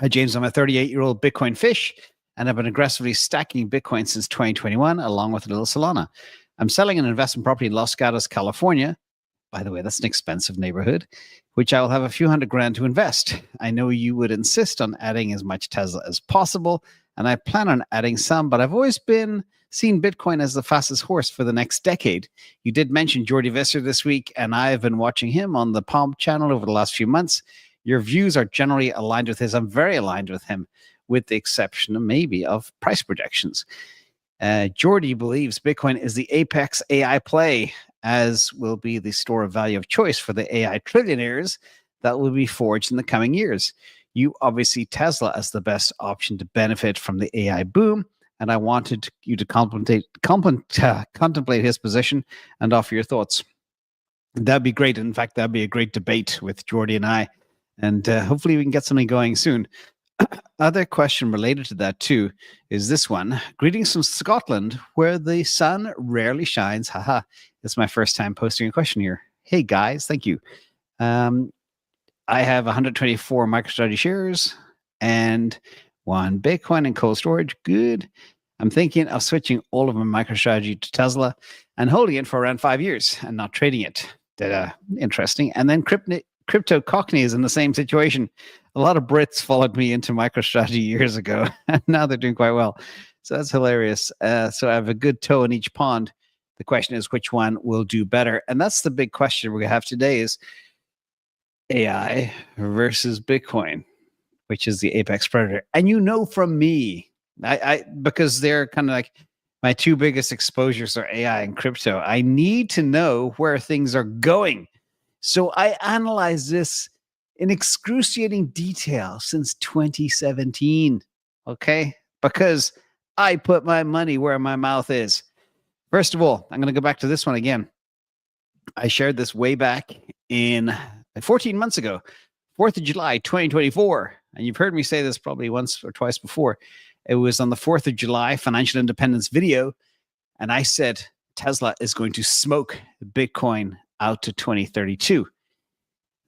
Hi, James. I'm a 38-year-old Bitcoin fish, and I've been aggressively stacking Bitcoin since 2021, along with a little Solana. I'm selling an investment property in Los Gatos, California. By the way, that's an expensive neighborhood, which I will have a few $100,000 to invest. I know you would insist on adding as much Tesla as possible, and I plan on adding some, but I've always seen Bitcoin as the fastest horse for the next decade. You did mention Jordi Visser this week, and I've been watching him on the Palm channel over the last few months. Your views are generally aligned with his. I'm very aligned with him, with the exception of maybe of price projections. Jordi believes Bitcoin is the apex AI play, as will be the store of value of choice for the AI trillionaires that will be forged in the coming years. You obviously Tesla as the best option to benefit from the AI boom, and I wanted you to contemplate his position and offer your thoughts. That'd be great. In fact, that'd be a great debate with Jordi and I, and hopefully we can get something going soon. Other question related to that too is this one. Greetings from Scotland, where the sun rarely shines. Haha, it's my first time posting a question here. Hey guys, thank you. I have 124 MicroStrategy shares and 1 Bitcoin and cold storage. Good. I'm thinking of switching all of my MicroStrategy to Tesla and holding it for around 5 years and not trading it. Interesting. And then Crypto Cockney is in the same situation. A lot of Brits followed me into MicroStrategy years ago, and now they're doing quite well. So that's hilarious. So I have a good toe in each pond. The question is, which one will do better? And that's the big question we're going to have today is AI versus Bitcoin, which is the apex predator. And you know from me, because they're kind of like my two biggest exposures are AI and crypto, I need to know where things are going. So I analyzed this in excruciating detail since 2017, okay? Because I put my money where my mouth is. First of all, I'm going to go back to this one again. I shared this way back in 14 months ago, 4th of July, 2024. And you've heard me say this probably once or twice before. It was on the 4th of July financial independence video. And I said, Tesla is going to smoke Bitcoin out to 2032.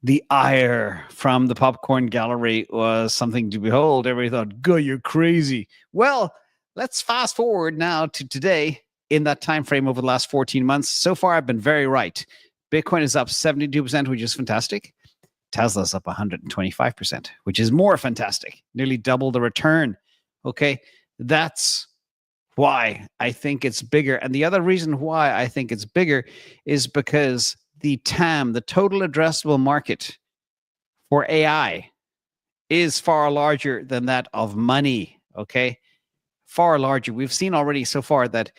The ire from the popcorn gallery was something to behold. Everybody thought, "Go, you're crazy." Well, let's fast forward now to today. In that time frame over the last 14 months, so far I've been very right. Bitcoin is up 72%, which is fantastic. Tesla's up 125%, which is more fantastic. Nearly double the return. Okay, that's why I think it's bigger. And the other reason why I think it's bigger is because the TAM, the total addressable market for AI, is far larger than that of money, okay? Far larger. We've seen already so far that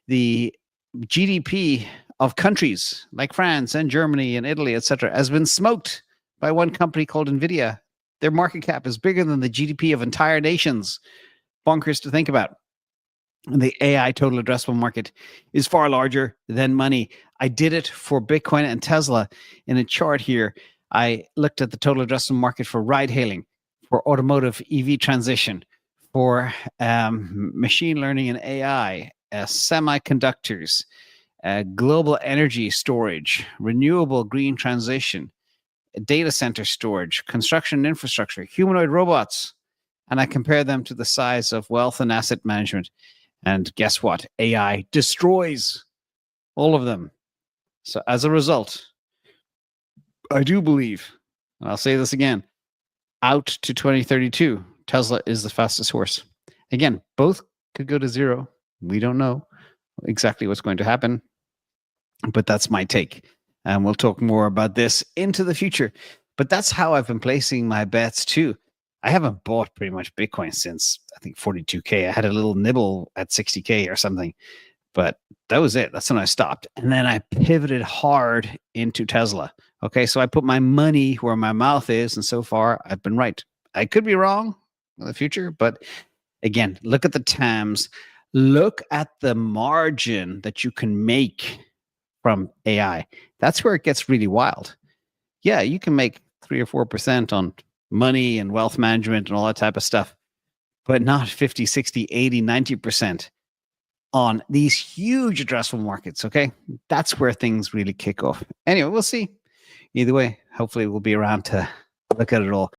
the GDP of countries like France and Germany and Italy, etc., has been smoked by one company called NVIDIA. Their market cap is bigger than the GDP of entire nations. Bonkers to think about. The AI total addressable market is far larger than money. I did it for Bitcoin and Tesla in a chart here. I looked at the total addressable market for ride hailing, for automotive EV transition, for machine learning and AI, semiconductors, global energy storage, renewable green transition, data center storage, construction and infrastructure, humanoid robots. And I compare them to the size of wealth and asset management. And guess what? AI destroys all of them. So as a result, I do believe, and I'll say this again, out to 2032, Tesla is the fastest horse. Again, both could go to zero. We don't know exactly what's going to happen, but that's my take. And we'll talk more about this into the future. But that's how I've been placing my bets too. I haven't bought pretty much Bitcoin since, I think, 42K. I had a little nibble at 60K or something, but that was it. That's when I stopped. And then I pivoted hard into Tesla. Okay, so I put my money where my mouth is, and so far I've been right. I could be wrong in the future, but again, look at the TAMs. Look at the margin that you can make from AI. That's where it gets really wild. Yeah, you can make 3 or 4% on money and wealth management and all that type of stuff, but not 50, 60, 80, 90% on these huge addressable markets, okay? That's where things really kick off. Anyway, we'll see. Either way, hopefully we'll be around to look at it all.